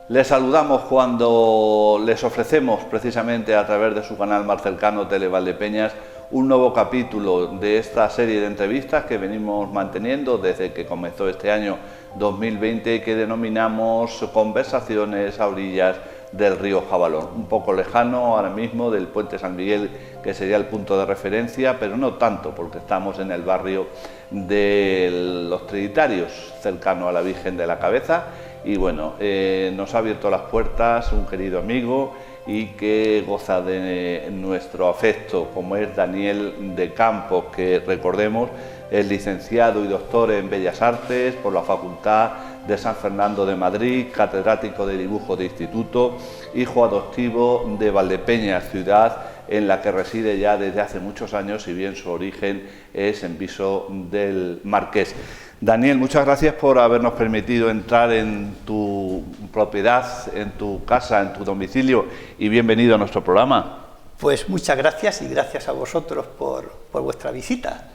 Les saludamos cuando les ofrecemos precisamente a través de su canal más cercano Televaldepeñas un nuevo capítulo de esta serie de entrevistas que venimos manteniendo desde que comenzó este año 2020 que denominamos Conversaciones a orillas del río Jabalón, un poco lejano ahora mismo del puente San Miguel, que sería el punto de referencia, pero no tanto porque estamos en el barrio de los Trinitarios, cercano a la Virgen de la Cabeza. Y bueno, nos ha abierto las puertas un querido amigo y que goza de nuestro afecto, como es Daniel de Campos, que recordemos es licenciado y doctor en Bellas Artes por la Facultad de San Fernando de Madrid, catedrático de dibujo de instituto, hijo adoptivo de Valdepeñas, ciudad en la que reside ya desde hace muchos años, si bien su origen es en Viso del Marqués. Daniel, muchas gracias por habernos permitido entrar en tu propiedad, en tu casa, en tu domicilio, y bienvenido a nuestro programa. Pues muchas gracias y gracias a vosotros por vuestra visita.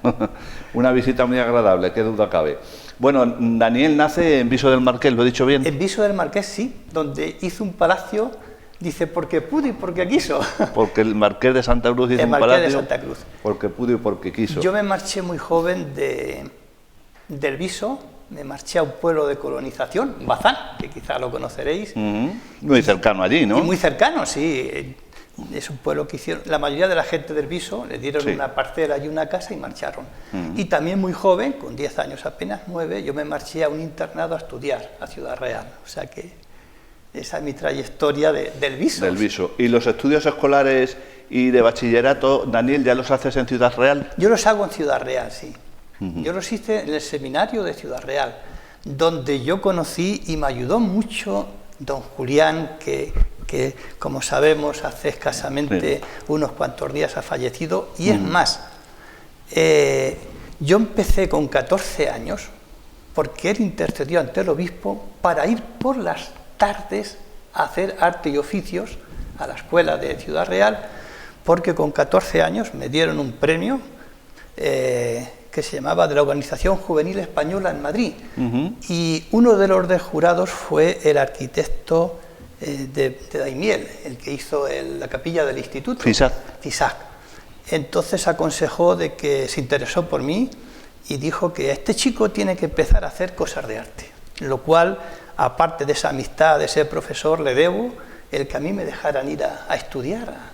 Una visita muy agradable, qué duda cabe. Bueno, Daniel nace en Viso del Marqués, ¿lo he dicho bien? En Viso del Marqués, sí, donde hizo un palacio, dice, porque pudo y porque quiso. Porque el Marqués de Santa Cruz hizo un palacio. El Marqués de Santa Cruz. Porque pudo y porque quiso. Yo me marché muy joven del Viso, me marché a un pueblo de colonización, Bazán, que quizá lo conoceréis. Muy cercano allí, ¿no? Y muy cercano, sí. Es un pueblo que hicieron, la mayoría de la gente del Viso le dieron una parcela y una casa y marcharon. Y también muy joven, con 10 años apenas, 9, yo me marché a un internado a estudiar, a Ciudad Real. O sea que esa es mi trayectoria del Viso. Del Viso. ¿Y los estudios escolares y de bachillerato, Daniel, ya los haces en Ciudad Real? Yo los hago en Ciudad Real, sí. Yo los hice en el seminario de Ciudad Real, donde yo conocí y me ayudó mucho don Julián, que como sabemos hace escasamente unos cuantos días ha fallecido, y es más, yo empecé con 14 años porque él intercedió ante el obispo para ir por las tardes a hacer arte y oficios a la escuela de Ciudad Real, porque con 14 años me dieron un premio que se llamaba de la Organización Juvenil Española en Madrid, y uno de los jurados fue el arquitecto de Daimiel, el que hizo la capilla del instituto, Fisac. Entonces aconsejó de que se interesó por mí y dijo que este chico tiene que empezar a hacer cosas de arte, lo cual, aparte de esa amistad de ese profesor, le debo el que a mí me dejaran ir a estudiar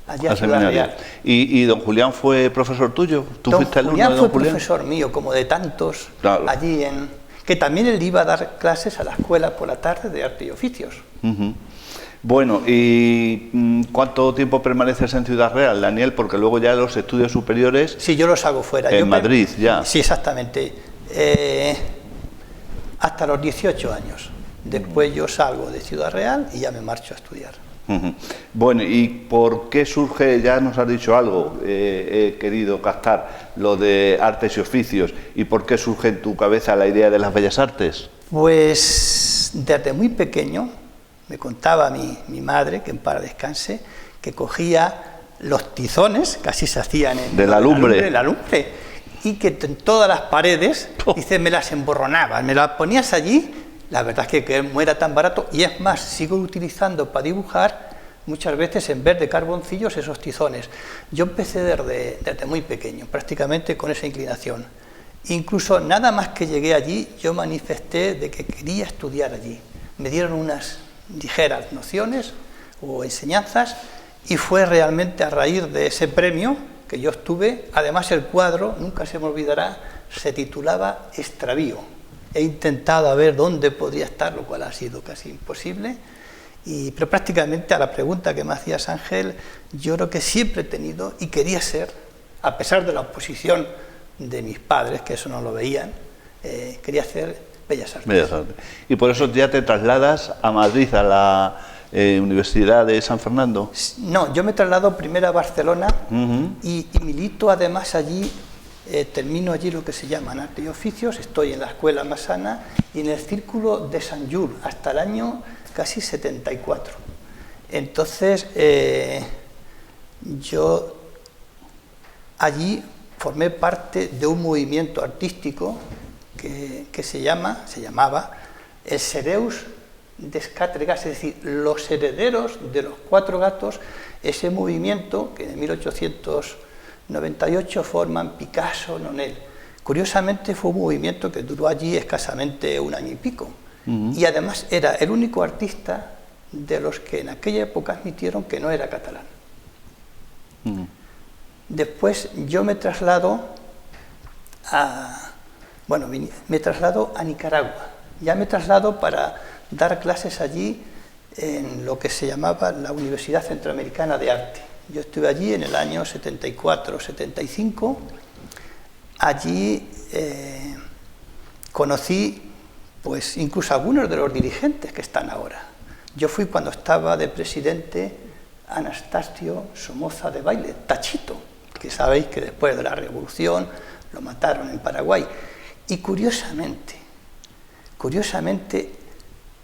allá a Ciudad Real. ¿Y don Julián fue profesor tuyo? ¿Tú fuiste alumno de don Julián? Fue profesor mío, como de tantos, claro. Allí que también él iba a dar clases a la escuela por la tarde de arte y oficios. Bueno, ¿y cuánto tiempo permaneces en Ciudad Real, Daniel? Porque luego ya los estudios superiores... Sí, yo los hago fuera. En Madrid, ya. Sí, exactamente. Hasta los 18 años. Después yo salgo de Ciudad Real y ya me marcho a estudiar. Bueno, ¿y por qué surge, ya nos has dicho algo, he querido captar lo de artes y oficios, y por qué surge en tu cabeza la idea de las bellas artes? Pues desde muy pequeño me contaba mi madre, que en paz descanse, que cogía los tizones, que así se hacían de la lumbre, y que en todas las paredes, dice, me las emborronabas, me las ponías allí. La verdad es que no era tan barato, y es más, sigo utilizando para dibujar muchas veces en vez de carboncillos esos tizones. Yo empecé desde muy pequeño, prácticamente con esa inclinación. Incluso nada más que llegué allí, yo manifesté de que quería estudiar allí. Me dieron unas ligeras nociones o enseñanzas, y fue realmente a raíz de ese premio que yo obtuve. Además, el cuadro, nunca se me olvidará, se titulaba Extravío. He intentado a ver dónde podría estar, lo cual ha sido casi imposible, pero prácticamente a la pregunta que me hacías, Ángel, yo creo que siempre he tenido y quería ser, a pesar de la oposición de mis padres, que eso no lo veían, quería hacer Bellas Artes. Bellas Artes. Y por eso ya te trasladas a Madrid, a la Universidad de San Fernando. No, yo me traslado primero a Barcelona y milito además allí. Termino allí lo que se llaman arte y oficios, estoy en la escuela Massana y en el círculo de Sant Just hasta el año casi 74. Entonces yo allí formé parte de un movimiento artístico que se llamaba el Sereus Descatre-Gas, es decir, los herederos de los Cuatro Gatos, ese movimiento que en 1898 forman Picasso, Nonel. Curiosamente fue un movimiento que duró allí escasamente un año y pico, y además era el único artista de los que en aquella época admitieron que no era catalán. Después yo me traslado a Nicaragua. Ya me traslado para dar clases allí en lo que se llamaba la Universidad Centroamericana de Arte. Yo estuve allí en el año 74-75. Allí conocí pues incluso algunos de los dirigentes que están ahora. Yo fui cuando estaba de presidente Anastasio Somoza Debayle, Tachito, que sabéis que después de la Revolución lo mataron en Paraguay. Y curiosamente,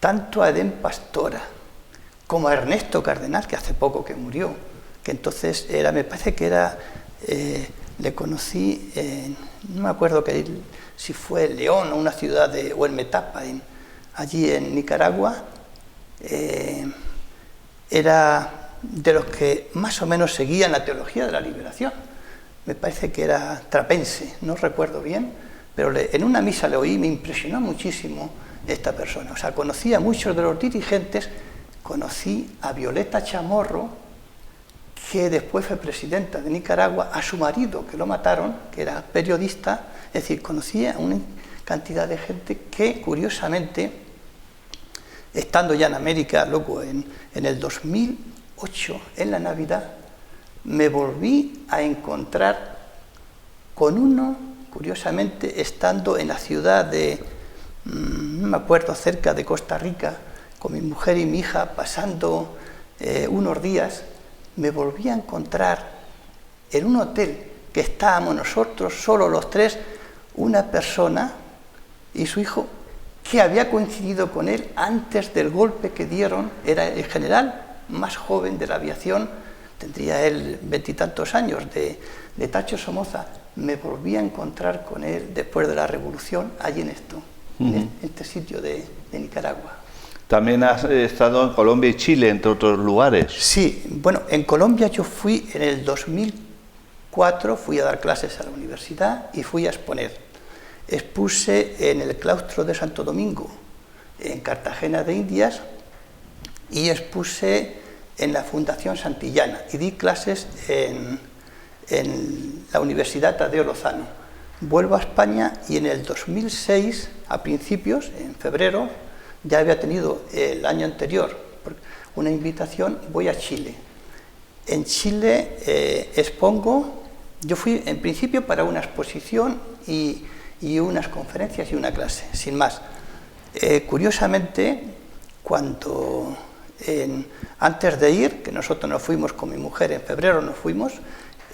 tanto a Edén Pastora como a Ernesto Cardenal, que hace poco que murió, que entonces era, me parece que era, le conocí, no me acuerdo si fue León o una ciudad o en Metapa, allí en Nicaragua, era de los que más o menos seguían la teología de la liberación. Me parece que era trapense, no recuerdo bien, pero en una misa le oí, me impresionó muchísimo esta persona. O sea, conocí a muchos de los dirigentes, conocí a Violeta Chamorro, que después fue presidenta de Nicaragua, a su marido, que lo mataron, que era periodista. Es decir, conocí a una cantidad de gente que, curiosamente, estando ya en América, luego en el 2008, en la Navidad, me volví a encontrar con uno, curiosamente, estando en la ciudad de, no me acuerdo, cerca de Costa Rica, con mi mujer y mi hija, pasando unos días, me volví a encontrar en un hotel que estábamos nosotros, solo los tres, una persona y su hijo que había coincidido con él antes del golpe que dieron. Era el general más joven de la aviación, tendría él 20 y tantos años, de Tacho Somoza. Me volví a encontrar con él después de la Revolución, allí en este sitio de Nicaragua. También has estado en Colombia y Chile, entre otros lugares. Sí, bueno, en Colombia yo fui en el 2004, fui a dar clases a la universidad y fui a exponer. Expuse en el claustro de Santo Domingo, en Cartagena de Indias, y expuse en la Fundación Santillana, y di clases en la Universidad Tadeo Lozano. Vuelvo a España y en el 2006, a principios, en febrero, ya había tenido el año anterior una invitación, voy a Chile. En Chile expongo, yo fui en principio para una exposición y unas conferencias y una clase, sin más. Curiosamente, cuando antes de ir, que nosotros nos fuimos con mi mujer, en febrero nos fuimos,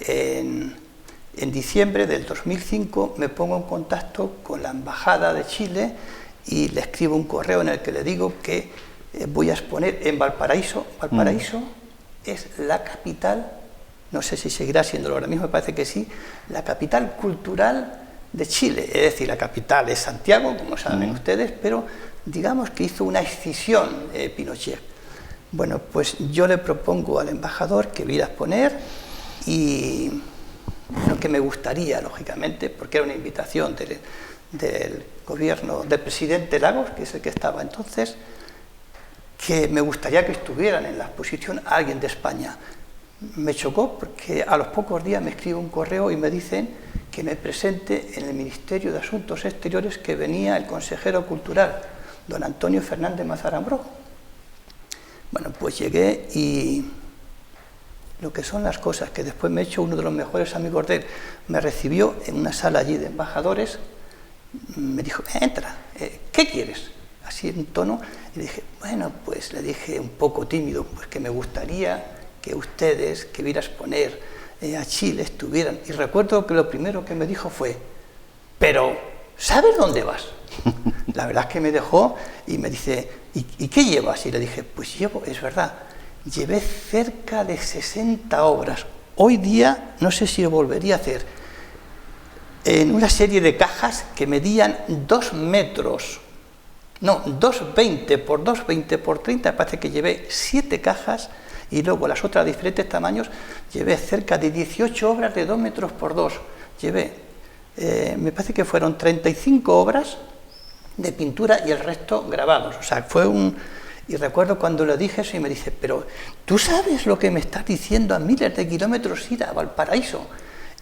en diciembre del 2005 me pongo en contacto con la Embajada de Chile y le escribo un correo en el que le digo que voy a exponer en Valparaíso. Valparaíso es la capital, no sé si seguirá siéndolo ahora mismo, me parece que sí, la capital cultural de Chile. Es decir, la capital es Santiago, como saben ustedes, pero digamos que hizo una escisión Pinochet. Bueno, pues yo le propongo al embajador que viera a exponer y lo que me gustaría, lógicamente, porque era una invitación del gobierno, del presidente Lagos, que es el que estaba entonces, que me gustaría que estuvieran en la exposición alguien de España. Me chocó porque a los pocos días me escribe un correo y me dicen que me presente en el Ministerio de Asuntos Exteriores, que venía el consejero cultural, don Antonio Fernández Mazarambro. Bueno, pues llegué y lo que son las cosas, que después me he hecho uno de los mejores amigos de él, me recibió en una sala allí de embajadores, me dijo, entra, ¿qué quieres? Así en un tono, y le dije, bueno, pues le dije un poco tímido, pues que me gustaría que ustedes, que viera a exponer a Chile, estuvieran. Y recuerdo que lo primero que me dijo fue, pero ¿sabes dónde vas? La verdad es que me dejó y me dice, ¿y qué llevas? Y le dije, pues llevo, es verdad, llevé cerca de 60 obras. Hoy día no sé si lo volvería a hacer. En una serie de cajas que medían 2 metros no, 2,20 por 2,20 por 30, parece que llevé 7 cajas y luego las otras de diferentes tamaños, llevé cerca de 18 obras de 2 metros por 2. Llevé, me parece que fueron 35 obras de pintura y el resto grabados. O sea, fue un... Y recuerdo cuando le dije eso y me dice, pero ¿tú sabes lo que me estás diciendo a miles de kilómetros ir a Valparaíso?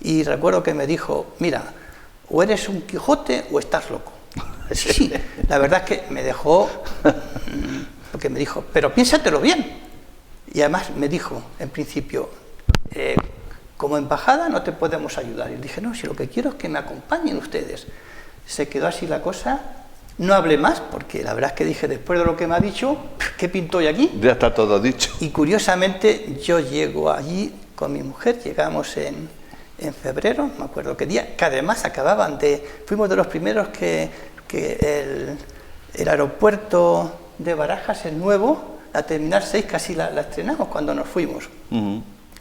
Y recuerdo que me dijo, mira, o eres un Quijote o estás loco. Sí, la verdad es que me dejó, porque me dijo, pero piénsatelo bien. Y además me dijo, en principio, como embajada no te podemos ayudar. Y dije, no, si lo que quiero es que me acompañen ustedes. Se quedó así la cosa, no hablé más, porque la verdad es que dije, después de lo que me ha dicho, ¿qué pinto hoy aquí? Ya está todo dicho. Y curiosamente yo llego allí con mi mujer, llegamos en febrero, no me acuerdo qué día, que además fuimos de los primeros que el aeropuerto de Barajas, el nuevo, la Terminal 6, casi la estrenamos cuando nos fuimos.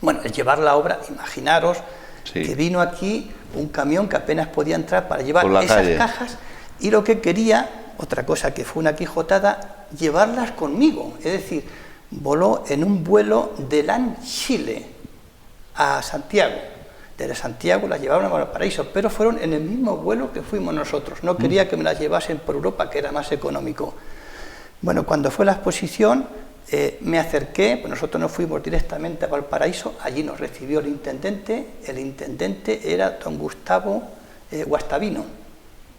Bueno, el llevar la obra, imaginaros, sí, que vino aquí un camión que apenas podía entrar para llevar esas calle, cajas, y lo que quería, otra cosa que fue una quijotada, llevarlas conmigo, es decir, voló en un vuelo de LAN Chile a Santiago. Desde Santiago las llevaron a Valparaíso, pero fueron en el mismo vuelo que fuimos nosotros. No quería que me las llevasen por Europa, que era más económico. Bueno, cuando fue la exposición, me acerqué, pues nosotros nos fuimos directamente a Valparaíso, allí nos recibió el intendente era don Gustavo Guastavino,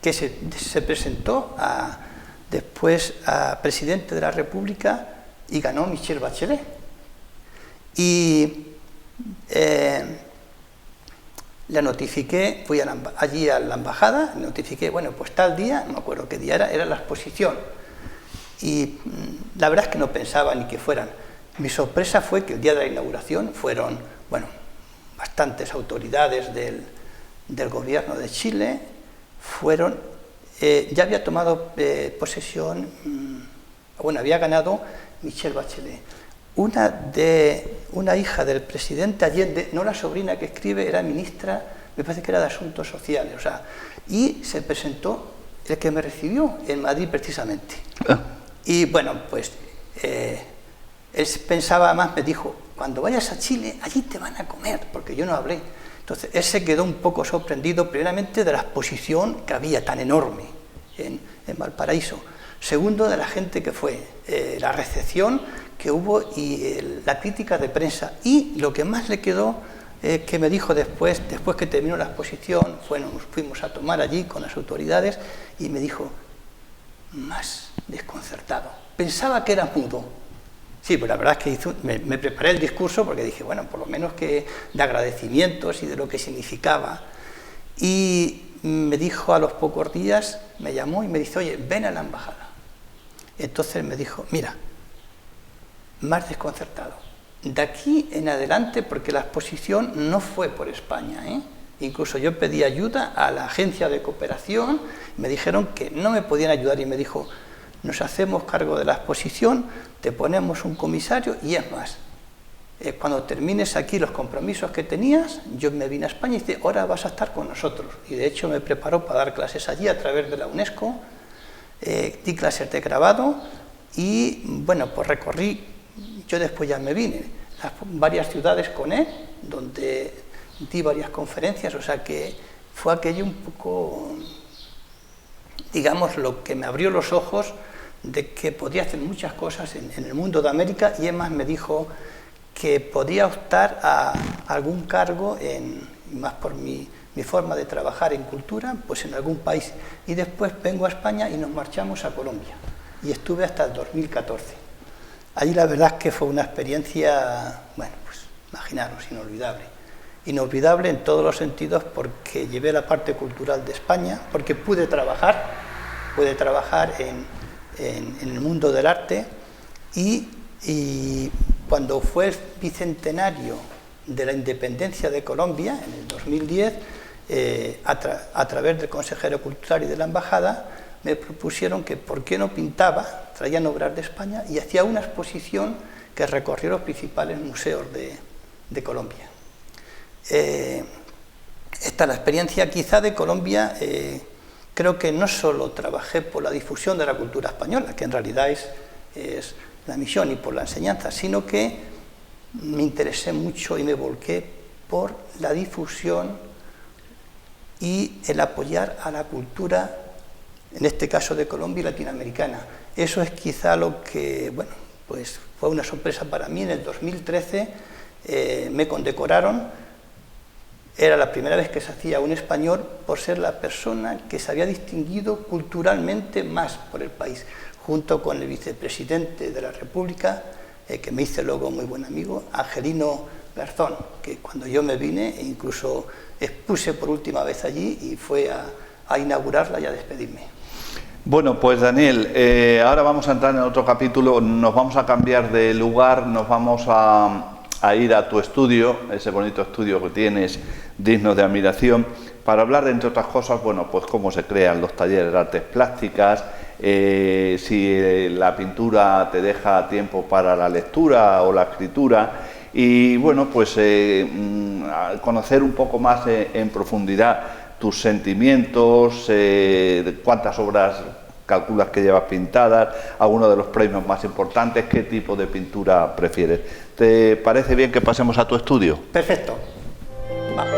que se presentó después a presidente de la República y ganó Michelle Bachelet. Y le notifiqué, fui allí a la embajada, le notifiqué, bueno, pues tal día, no me acuerdo qué día era la exposición. Y la verdad es que no pensaba ni que fueran. Mi sorpresa fue que el día de la inauguración fueron, bueno, bastantes autoridades del gobierno de Chile, ya había tomado posesión, bueno, había ganado Michelle Bachelet. Una hija del presidente Allende, no la sobrina que escribe, era ministra, me parece que era de Asuntos Sociales, o sea, y se presentó el que me recibió en Madrid precisamente. Y bueno, pues él pensaba más, me dijo, cuando vayas a Chile, allí te van a comer, porque yo no hablé. Entonces, él se quedó un poco sorprendido, primeramente, de la exposición que había tan enorme en Valparaíso. Segundo, de la gente que fue, la recepción que hubo y la crítica de prensa. Y lo que más le quedó, que me dijo después que terminó la exposición, fuimos a tomar allí con las autoridades y me dijo, más desconcertado. Pensaba que era mudo. Sí, pues la verdad es que me preparé el discurso porque dije, bueno, por lo menos que de agradecimientos y de lo que significaba. Y me dijo a los pocos días, me llamó y me dice, oye, ven a la embajada. Entonces me dijo, mira, más desconcertado. De aquí en adelante, porque la exposición no fue por España, incluso yo pedí ayuda a la agencia de cooperación, me dijeron que no me podían ayudar y me dijo, nos hacemos cargo de la exposición, te ponemos un comisario y es más, cuando termines aquí los compromisos que tenías, yo me vine a España y dice, ahora vas a estar con nosotros. Y de hecho me preparó para dar clases allí a través de la UNESCO, di clases de grabado y bueno, pues recorrí, yo después ya me vine, varias ciudades con él, donde di varias conferencias, o sea que fue aquello un poco, digamos, lo que me abrió los ojos de que podía hacer muchas cosas en el mundo de América y además me dijo que podía optar a algún cargo, más por mi forma de trabajar en cultura, pues en algún país. Y después vengo a España y nos marchamos a Colombia. Y estuve hasta el 2014. Allí la verdad es que fue una experiencia, bueno, pues imaginaros, inolvidable. Inolvidable en todos los sentidos porque llevé la parte cultural de España, porque pude trabajar en el mundo del arte y cuando fue el bicentenario de la independencia de Colombia, en el 2010, a través del consejero cultural y de la embajada, me propusieron que por qué no pintaba, traían obras de España y hacía una exposición que recorrió los principales museos de Colombia. Esta es la experiencia quizá de Colombia creo que no solo trabajé por la difusión de la cultura española, que en realidad es la misión, y por la enseñanza, sino que me interesé mucho y me volqué por la difusión y el apoyar a la cultura, en este caso de Colombia y latinoamericana. Eso es quizá lo que, bueno, pues fue una sorpresa para mí. En el 2013 me condecoraron. Era la primera vez que se hacía un español por ser la persona que se había distinguido culturalmente más por el país, junto con el vicepresidente de la República, que me hice luego muy buen amigo, Angelino Garzón, que cuando yo me vine incluso expuse por última vez allí y fue a inaugurarla y a despedirme. Bueno, pues Daniel, ahora vamos a entrar en otro capítulo, nos vamos a cambiar de lugar, nos vamos a ir a tu estudio, ese bonito estudio que tienes, digno de admiración, para hablar, entre otras cosas, bueno, pues cómo se crean los talleres de artes plásticas, si la pintura te deja tiempo para la lectura o la escritura, y bueno, pues conocer un poco más en profundidad tus sentimientos, cuántas obras calculas que llevas pintadas, algunos de los premios más importantes, qué tipo de pintura prefieres. ¿Te parece bien que pasemos a tu estudio? Perfecto. Vamos.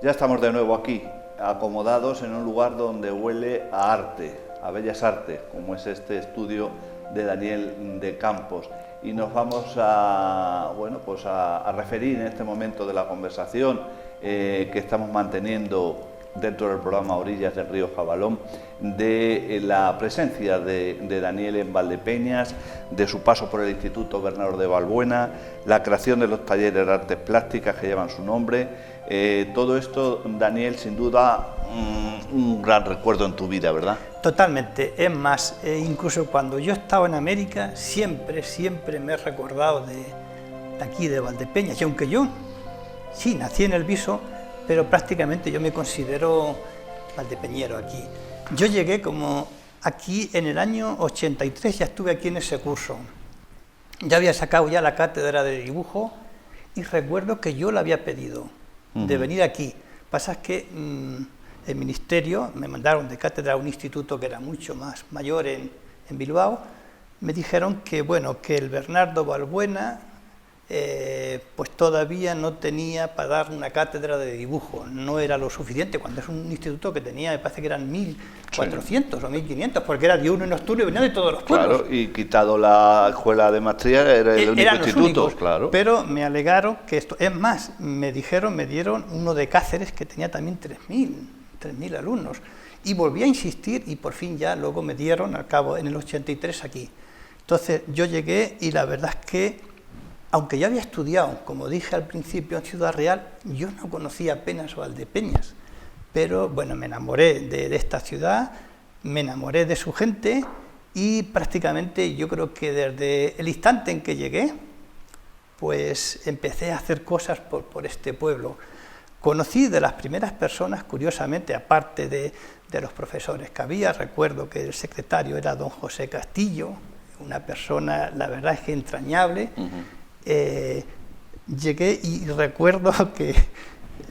Ya estamos de nuevo aquí, acomodados en un lugar donde huele a arte, a bellas artes, como es este estudio de Daniel de Campos. Y nos vamos a, bueno, pues a referir en este momento de la conversación que estamos manteniendo dentro del programa Orillas del Río Jabalón, de la presencia de Daniel en Valdepeñas, de su paso por el Instituto Bernardo de Balbuena, la creación de los talleres de artes plásticas que llevan su nombre. Todo esto, Daniel, sin duda un gran recuerdo en tu vida, ¿verdad? Totalmente. Es más, incluso cuando yo estaba en América, siempre me he recordado de aquí, de Valdepeñas. Y aunque yo, sí, nací en El Viso, pero prácticamente yo me considero valdepeñero aquí. Yo llegué como aquí en el año 83, ya estuve aquí en ese curso. Ya había sacado ya la cátedra de dibujo y recuerdo que yo la había pedido de venir aquí. Pasa que el ministerio me mandaron de cátedra a un instituto que era mucho más mayor en Bilbao. Me dijeron que, bueno, que el Bernardo Balbuena pues todavía no tenía para dar una cátedra de dibujo, no era lo suficiente, cuando es un instituto que tenía, me parece que eran 1.400 o 1.500, porque era diurno y nocturno y venía de todos los pueblos. Claro, y quitado la escuela de maestría era el único instituto, únicos, claro. Pero me alegaron que esto, es más, me dieron uno de Cáceres que tenía también 3.000 alumnos, y volví a insistir y por fin ya luego me dieron al cabo en el 83 aquí. Entonces yo llegué y la verdad es que aunque ya había estudiado, como dije al principio, en Ciudad Real, yo no conocía apenas Valdepeñas, pero bueno, me enamoré de esta ciudad, me enamoré de su gente y prácticamente yo creo que desde el instante en que llegué, pues empecé a hacer cosas por este pueblo. Conocí de las primeras personas, curiosamente, aparte de los profesores que había, recuerdo que el secretario era don José Castillo, una persona, la verdad es que entrañable. Llegué y recuerdo que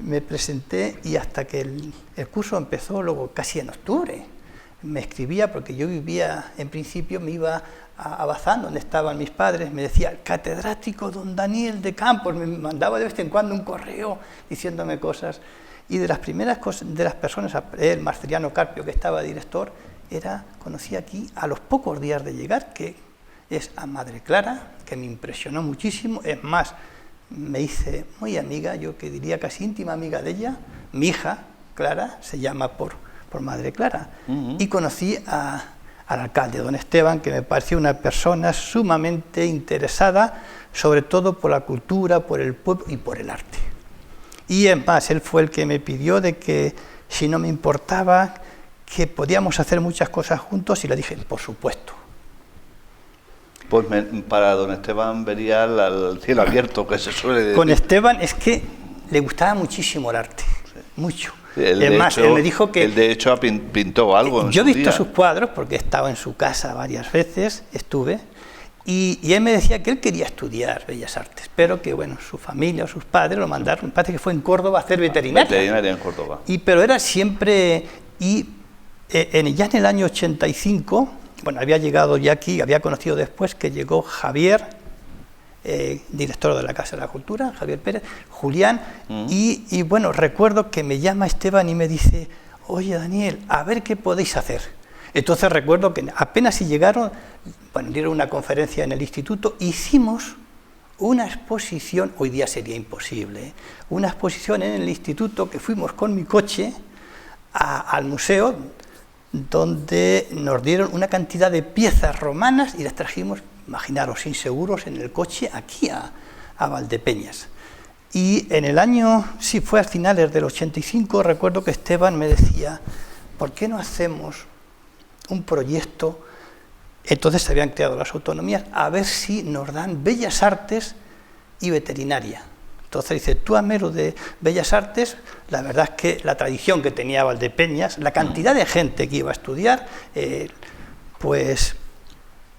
me presenté y hasta que el curso empezó, luego casi en octubre, me escribía porque yo vivía, en principio me iba a Bazán, donde estaban mis padres, me decía, catedrático don Daniel de Campos, me mandaba de vez en cuando un correo diciéndome cosas. Y de las primeras cosas, de las personas, el Marceliano Carpio, que estaba director, conocí aquí a los pocos días de llegar, que es a Madre Clara, que me impresionó muchísimo. Es más, me hice muy amiga, yo que diría casi íntima amiga de ella. Mi hija, Clara, se llama por Madre Clara. Y conocí al alcalde, don Esteban, que me pareció una persona sumamente interesada, sobre todo por la cultura, por el pueblo y por el arte. Y es más, él fue el que me pidió de que si no me importaba, que podíamos hacer muchas cosas juntos, y le dije, por supuesto. Pues para don Esteban vería al cielo abierto, que se suele decir. Con Esteban es que le gustaba muchísimo el arte, sí. Mucho. Él me dijo que... Él de hecho pintó algo en yo he visto día. sus cuadros, porque he estado en su casa varias veces, estuve, Y él me decía que él quería estudiar Bellas Artes, pero que, bueno, su familia o sus padres lo mandaron, me parece que fue en Córdoba a hacer veterinaria. Veterinaria en Córdoba. Pero era siempre... ya en el año 85, bueno, había llegado ya aquí, había conocido después que llegó Javier, director de la Casa de la Cultura, Javier Pérez, Julián, y bueno, recuerdo que me llama Esteban y me dice, oye Daniel, a ver qué podéis hacer. Entonces recuerdo que apenas si llegaron, bueno, dieron una conferencia en el instituto, hicimos una exposición, hoy día sería imposible, una exposición en el instituto que fuimos con mi coche al museo, donde nos dieron una cantidad de piezas romanas y las trajimos, imaginaros, inseguros en el coche aquí a Valdepeñas. Y en el año, sí, fue a finales del 85, recuerdo que Esteban me decía, ¿por qué no hacemos un proyecto? Entonces se habían creado las autonomías, a ver si nos dan Bellas Artes y veterinaria. Entonces dice, tú hazme lo de Bellas Artes, la verdad es que la tradición que tenía Valdepeñas, la cantidad de gente que iba a estudiar, pues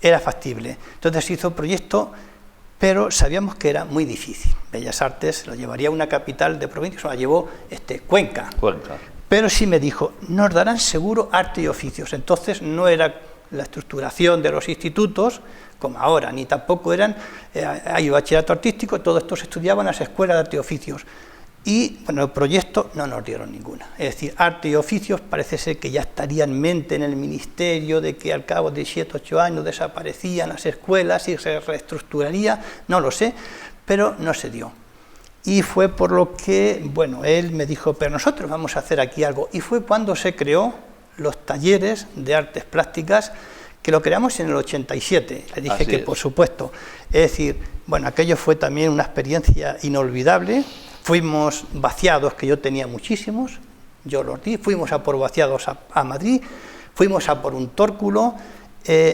era factible. Entonces se hizo el proyecto, pero sabíamos que era muy difícil. Bellas Artes lo llevaría a una capital de provincia, se la llevó Cuenca. Pero sí me dijo, nos darán seguro arte y oficios. Entonces no era la estructuración de los institutos como ahora, ni tampoco eran, hay bachillerato artístico, todo esto se estudiaba en las escuelas de arte y oficios. Y bueno, el proyecto no nos dieron ninguna. Es decir, arte y oficios parece ser que ya estaría en mente en el ministerio, de que al cabo de 7 o 8 años desaparecían las escuelas y se reestructuraría, no lo sé, pero no se dio. Y fue por lo que, bueno, él me dijo, pero nosotros vamos a hacer aquí algo. Y fue cuando se creó los talleres de artes plásticas, que lo creamos en el 87. Le dije que por supuesto. Es decir, bueno, aquello fue también una experiencia inolvidable. Fuimos vaciados, que yo tenía muchísimos, yo los di, fuimos a por vaciados a Madrid, fuimos a por un tórculo,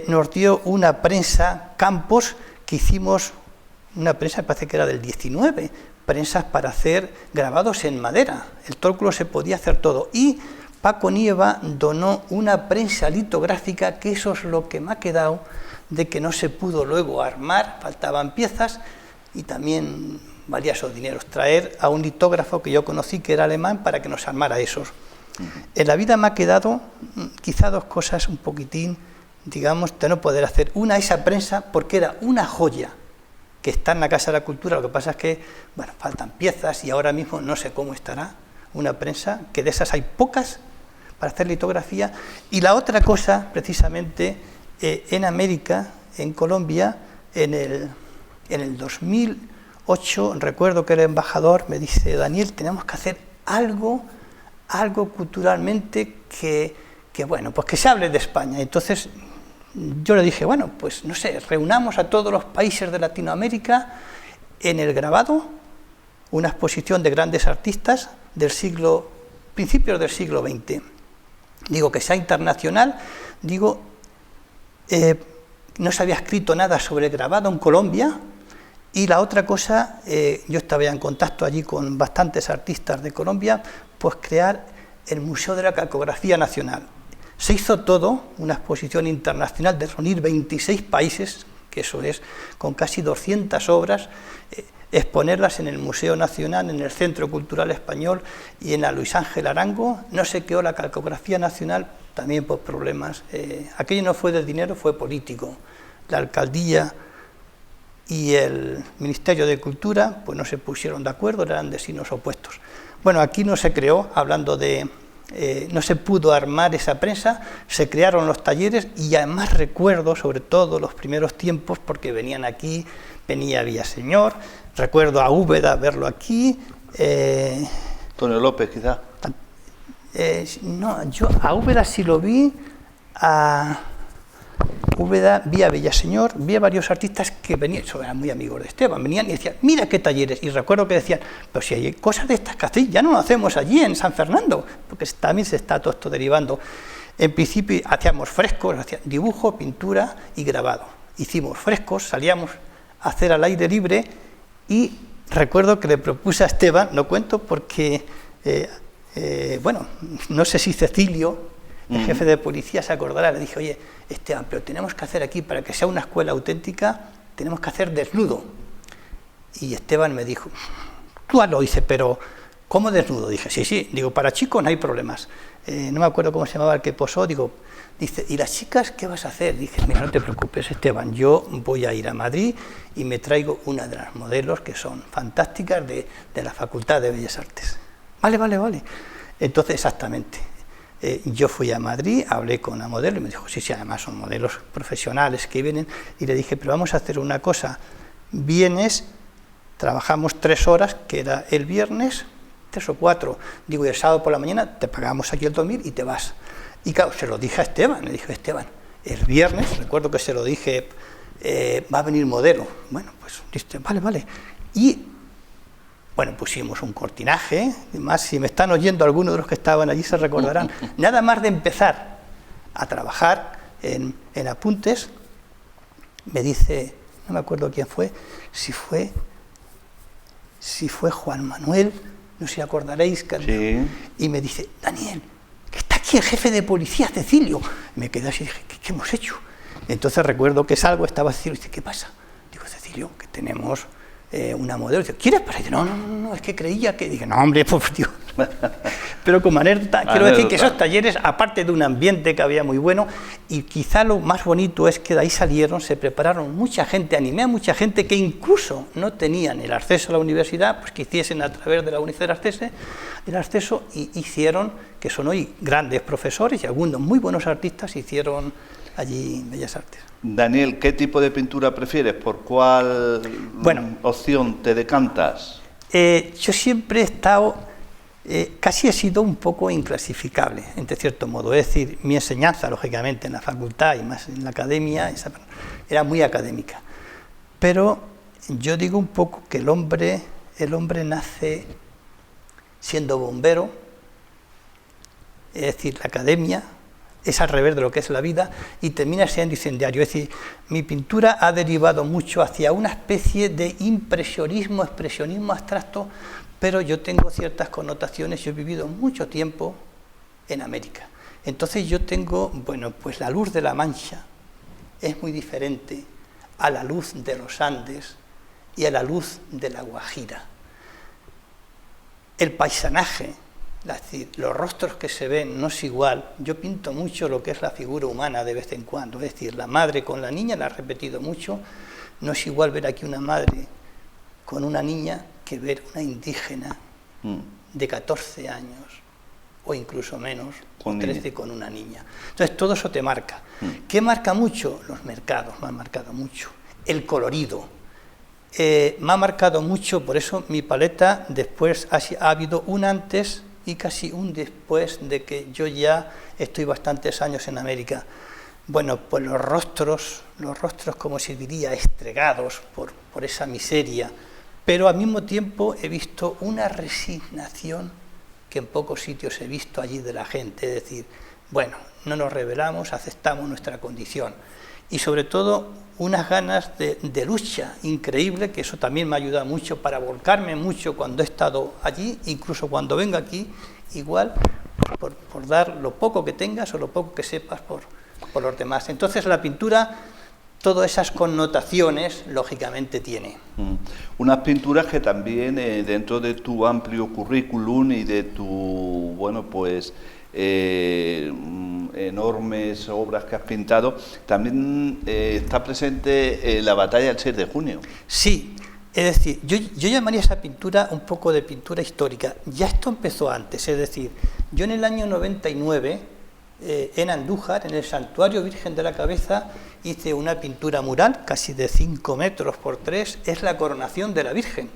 nos dio una prensa Campos, que hicimos una prensa, me parece que era del 19, prensas para hacer grabados en madera. El tórculo se podía hacer todo. Y Paco Nieva donó una prensa litográfica, que eso es lo que me ha quedado, de que no se pudo luego armar, faltaban piezas, y también valía esos dineros, traer a un litógrafo que yo conocí, que era alemán, para que nos armara esos. En la vida me ha quedado quizá dos cosas un poquitín, digamos, de no poder hacer. Una, esa prensa, porque era una joya, que está en la Casa de la Cultura, lo que pasa es que, bueno, faltan piezas, y ahora mismo no sé cómo estará una prensa, que de esas hay pocas para hacer litografía. Y la otra cosa, precisamente, en América, en Colombia, en el 2008, recuerdo que el embajador me dice, Daniel, tenemos que hacer algo culturalmente que bueno, pues que se hable de España. Entonces yo le dije, bueno, pues no sé, reunamos a todos los países de Latinoamérica en el grabado, una exposición de grandes artistas del principios del siglo XX. Digo, que sea internacional, digo, no se había escrito nada sobre el grabado en Colombia. Y la otra cosa, yo estaba ya en contacto allí con bastantes artistas de Colombia, pues crear el Museo de la Calcografía Nacional. Se hizo todo, una exposición internacional de reunir 26 países, que eso es, con casi 200 obras, exponerlas en el Museo Nacional, en el Centro Cultural Español y en la Luis Ángel Arango. No se quedó la Calcografía Nacional, también por problemas. Aquello no fue de dinero, fue político. La alcaldía y el Ministerio de Cultura pues no se pusieron de acuerdo, eran destinos opuestos. Bueno, aquí no se creó, hablando de... no se pudo armar esa prensa, se crearon los talleres, y además recuerdo, sobre todo los primeros tiempos, porque venían aquí, venía Villaseñor, recuerdo a Úbeda verlo aquí. Antonio López, quizá. No, yo a Úbeda sí lo vi, a Úbeda, vi a Villaseñor, vi a varios artistas que venían, eran muy amigos de Esteban, venían y decían, mira qué talleres, y recuerdo que decían, pero si hay cosas de estas que hacéis, ya no lo hacemos allí en San Fernando, porque también se está todo esto derivando. En principio hacíamos frescos, dibujo, pintura y grabado. Hicimos frescos, salíamos a hacer al aire libre, y recuerdo que le propuse a Esteban, no cuento porque, bueno, no sé si Cecilio, el jefe de policía, se acordará, le dije, oye, Esteban, pero tenemos que hacer aquí, para que sea una escuela auténtica, tenemos que hacer desnudo. Y Esteban me dijo, tú hazlo, dice, pero ¿cómo desnudo? Dije, sí, digo, para chicos no hay problemas. No me acuerdo cómo se llamaba el que posó, digo, dice, ¿y las chicas qué vas a hacer? Dije, mira, no te preocupes, Esteban, yo voy a ir a Madrid y me traigo una de las modelos que son fantásticas de la Facultad de Bellas Artes. Vale. Entonces, exactamente. Yo fui a Madrid, hablé con la modelo y me dijo, sí, además son modelos profesionales que vienen, y le dije, pero vamos a hacer una cosa, vienes, trabajamos 3 horas, que era el viernes, 3 o 4, digo, y el sábado por la mañana te pagamos aquí el 2.000 y te vas. Y claro, se lo dije a Esteban, le dije, Esteban, el viernes, recuerdo que se lo dije, va a venir modelo. Bueno, pues, listo, vale. Y, bueno, pusimos un cortinaje, además, si me están oyendo algunos de los que estaban allí se recordarán, nada más de empezar a trabajar en apuntes, me dice, no me acuerdo quién fue, si fue Juan Manuel, no sé si acordaréis, sí. Y me dice, Daniel, que está aquí el jefe de policía, Cecilio. Me quedé así y dije, ¿qué hemos hecho? Entonces recuerdo que salgo, estaba Cecilio, y dice, ¿qué pasa? Digo, Cecilio, que tenemos una modelo. Dice, ¿quieres para ella? No, es que creía que... Dije, no, hombre, por Dios. Pero como anécdota, quiero decir que esos talleres, aparte de un ambiente que había muy bueno, y quizá lo más bonito es que de ahí salieron, se prepararon mucha gente, animé a mucha gente que incluso no tenían el acceso a la universidad, pues que hiciesen a través de la Universidad el acceso, y hicieron, que son hoy grandes profesores y algunos muy buenos artistas, hicieron allí Bellas Artes. Daniel, ¿qué tipo de pintura prefieres? ¿Por cuál opción te decantas? Yo siempre he estado... casi he sido un poco inclasificable, entre cierto modo. Es decir, mi enseñanza, lógicamente, en la facultad y más en la academia, era muy académica. Pero yo digo un poco que el hombre nace siendo bombero, es decir, la academia es al revés de lo que es la vida, y termina siendo incendiario. Es decir, mi pintura ha derivado mucho hacia una especie de impresionismo, expresionismo abstracto, pero yo tengo ciertas connotaciones. Yo he vivido mucho tiempo en América. Entonces yo tengo, bueno, pues la luz de la Mancha es muy diferente a la luz de los Andes y a la luz de la Guajira. El paisanaje, es decir, los rostros que se ven no es igual. Yo pinto mucho lo que es la figura humana de vez en cuando, es decir, la madre con la niña, la he repetido mucho, no es igual ver aquí una madre con una niña que ver una indígena de 14 años, o incluso menos, con 13 con una niña. Entonces todo eso te marca. ¿Qué marca mucho? Los mercados me han marcado mucho. El colorido. Me ha marcado mucho, por eso mi paleta después ha habido un antes y casi un después de que yo ya estoy bastantes años en América. Bueno, pues los rostros como se diría, estregados por esa miseria, pero al mismo tiempo he visto una resignación que en pocos sitios he visto allí de la gente, es decir, bueno, no nos rebelamos, aceptamos nuestra condición, y sobre todo unas ganas de lucha increíble, que eso también me ha ayudado mucho para volcarme mucho cuando he estado allí, incluso cuando vengo aquí, igual por dar lo poco que tengas o lo poco que sepas por los demás. Entonces la pintura, todas esas connotaciones, lógicamente tiene. Unas pinturas que también, dentro de tu amplio currículum y de tu, bueno, pues, enormes obras que has pintado, también está presente la batalla del 6 de junio. Sí, es decir, yo llamaría esa pintura un poco de pintura histórica. Ya esto empezó antes, es decir, yo en el año 99, en Andújar, en el Santuario Virgen de la Cabeza, hice una pintura mural, casi de 5 metros por 3, es la coronación de la Virgen.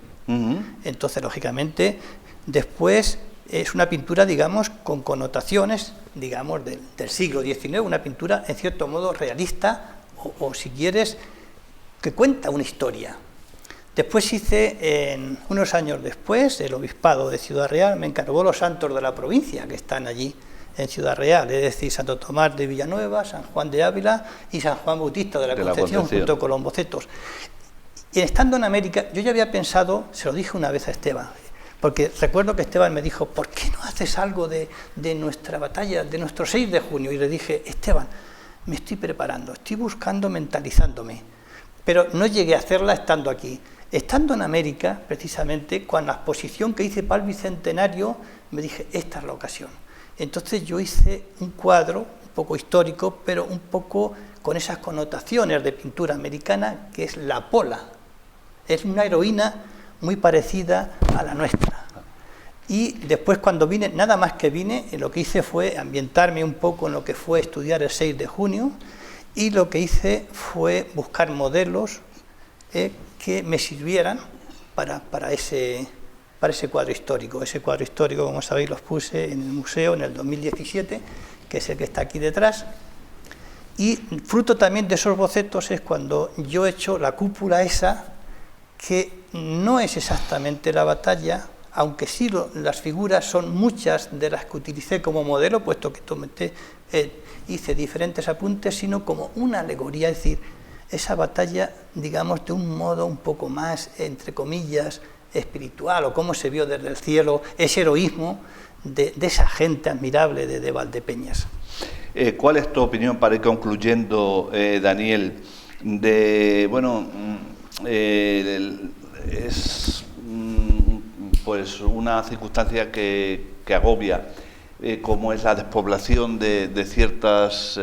Entonces, lógicamente, después es una pintura, digamos, con connotaciones, digamos, del siglo XIX, una pintura, en cierto modo, realista, o si quieres, que cuenta una historia. Después hice, unos años después, el Obispado de Ciudad Real me encargó los santos de la provincia que están allí en Ciudad Real, es decir, Santo Tomás de Villanueva, San Juan de Ávila y San Juan Bautista de la Concepción, junto con los bocetos. Y estando en América, yo ya había pensado, se lo dije una vez a Esteban, porque recuerdo que Esteban me dijo, ¿por qué no haces algo de nuestra batalla, de nuestro 6 de junio? Y le dije, Esteban, me estoy preparando, estoy buscando, mentalizándome, pero no llegué a hacerla estando aquí. Estando en América, precisamente, con la exposición que hice para el Bicentenario, me dije, esta es la ocasión. Entonces yo hice un cuadro, un poco histórico, pero un poco con esas connotaciones de pintura americana, que es la Pola. Es una heroína muy parecida a la nuestra. Y después cuando vine, nada más que vine, lo que hice fue ambientarme un poco en lo que fue estudiar el 6 de junio, y lo que hice fue buscar modelos que me sirvieran para ese cuadro histórico. Ese cuadro histórico, como sabéis, los puse en el museo en el 2017, que es el que está aquí detrás. Y fruto también de esos bocetos es cuando yo he hecho la cúpula esa, que no es exactamente la batalla, aunque sí las figuras son muchas de las que utilicé como modelo, puesto que hice diferentes apuntes, sino como una alegoría, es decir, esa batalla, digamos, de un modo un poco más, entre comillas, espiritual, o cómo se vio desde el cielo, ese heroísmo de esa gente admirable de Valdepeñas. ¿Cuál es tu opinión, para ir concluyendo, Daniel, de, bueno, es pues una circunstancia que agobia, como es la despoblación de ciertas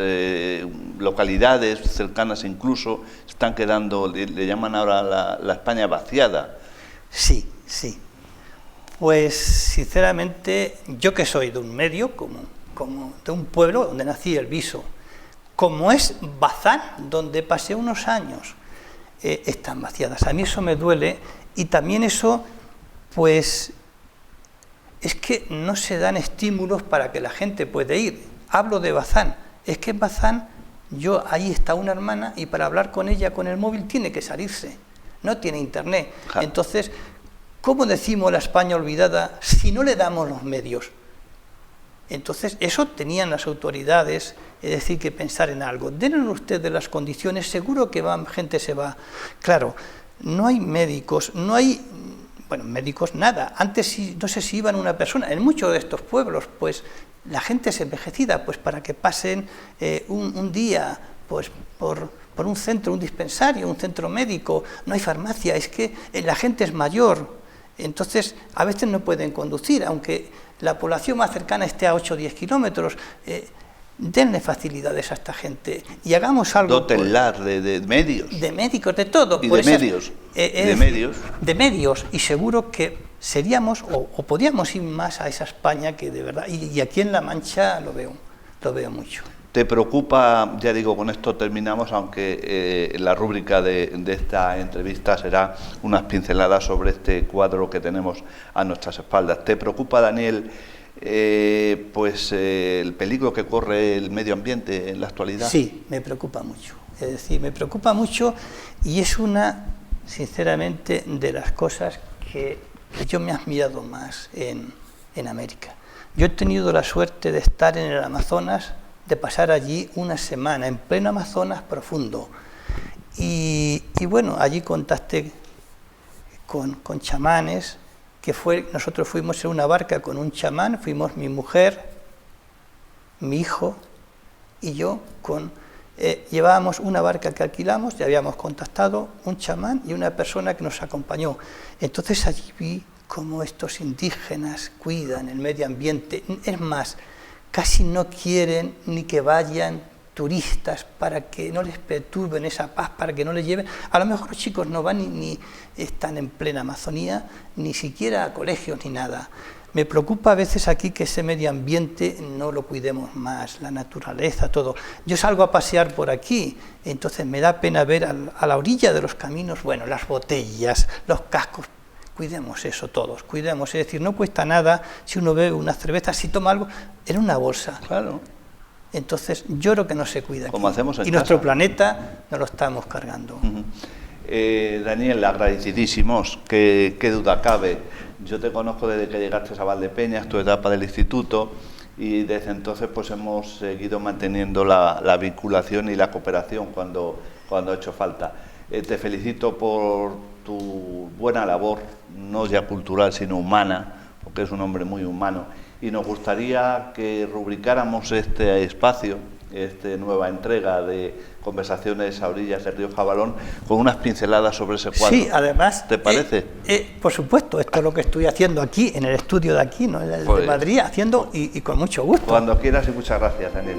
localidades cercanas, incluso están quedando, le llaman ahora la España vaciada? Sí, sí. Pues sinceramente, yo que soy de un medio, como de un pueblo donde nací, El Viso, como es Bazán, donde pasé unos años, están vaciadas. A mí eso me duele, y también eso, pues, es que no se dan estímulos para que la gente pueda ir. Hablo de Bazán, es que en Bazán, ahí está una hermana, y para hablar con ella con el móvil tiene que salirse, no tiene internet. Ja. Entonces, ¿cómo decimos la España olvidada si no le damos los medios? Entonces, eso tenían las autoridades, es decir, que pensar en algo. Denle ustedes las condiciones, seguro que gente se va. Claro, no hay médicos, no hay, bueno, médicos nada. Antes no sé si iban una persona, en muchos de estos pueblos, pues la gente es envejecida, pues para que pasen un día, pues por un centro, un dispensario, un centro médico, no hay farmacia, es que la gente es mayor, entonces a veces no pueden conducir, aunque la población más cercana esté a 8 o 10 kilómetros, denle facilidades a esta gente y hagamos algo. Dotelar de medios. De médicos, de todo. Y de medios. De medios, y seguro que seríamos o podríamos ir más a esa España que de verdad, y aquí en La Mancha lo veo mucho. ¿Te preocupa, ya digo, con esto terminamos, aunque la rúbrica de esta entrevista será unas pinceladas sobre este cuadro que tenemos a nuestras espaldas? ¿Te preocupa, Daniel, pues el peligro que corre el medio ambiente en la actualidad? Sí, me preocupa mucho. Es decir, me preocupa mucho, y es una, sinceramente, de las cosas que yo me he admirado más en América. Yo he tenido la suerte de estar en el Amazonas, de pasar allí una semana, en pleno Amazonas profundo. Y bueno, allí contacté con chamanes, nosotros fuimos en una barca con un chamán, fuimos mi mujer, mi hijo y yo, llevábamos una barca que alquilamos, ya habíamos contactado un chamán y una persona que nos acompañó. Entonces allí vi cómo estos indígenas cuidan el medio ambiente, es más, casi no quieren ni que vayan turistas para que no les perturben esa paz, para que no les lleven. A lo mejor los chicos no van ni están en plena Amazonía, ni siquiera a colegios ni nada. Me preocupa a veces aquí que ese medio ambiente no lo cuidemos más, la naturaleza, todo. Yo salgo a pasear por aquí, entonces me da pena ver a la orilla de los caminos, bueno, las botellas, los cascos. Cuidemos eso todos, cuidemos, es decir, no cuesta nada si uno bebe una cerveza, si toma algo, en una bolsa. Claro. Entonces, yo creo que no se cuida aquí. Como hacemos en y casa. Nuestro planeta nos lo estamos cargando. Daniel, agradecidísimos, qué duda cabe. Yo te conozco desde que llegaste a Valdepeñas, tu etapa del instituto, y desde entonces pues hemos seguido manteniendo la vinculación y la cooperación cuando ha hecho falta. Te felicito por tu buena labor, no ya cultural, sino humana, porque es un hombre muy humano, y nos gustaría que rubricáramos este espacio esta nueva entrega de Conversaciones a orillas del río Jabalón con unas pinceladas sobre ese cuadro. Sí, además... ¿Te parece? Por supuesto, esto es lo que estoy haciendo aquí, en el estudio de aquí, ¿no? En el Pues, de Madrid, haciendo y con mucho gusto. Cuando quieras y muchas gracias, Daniel.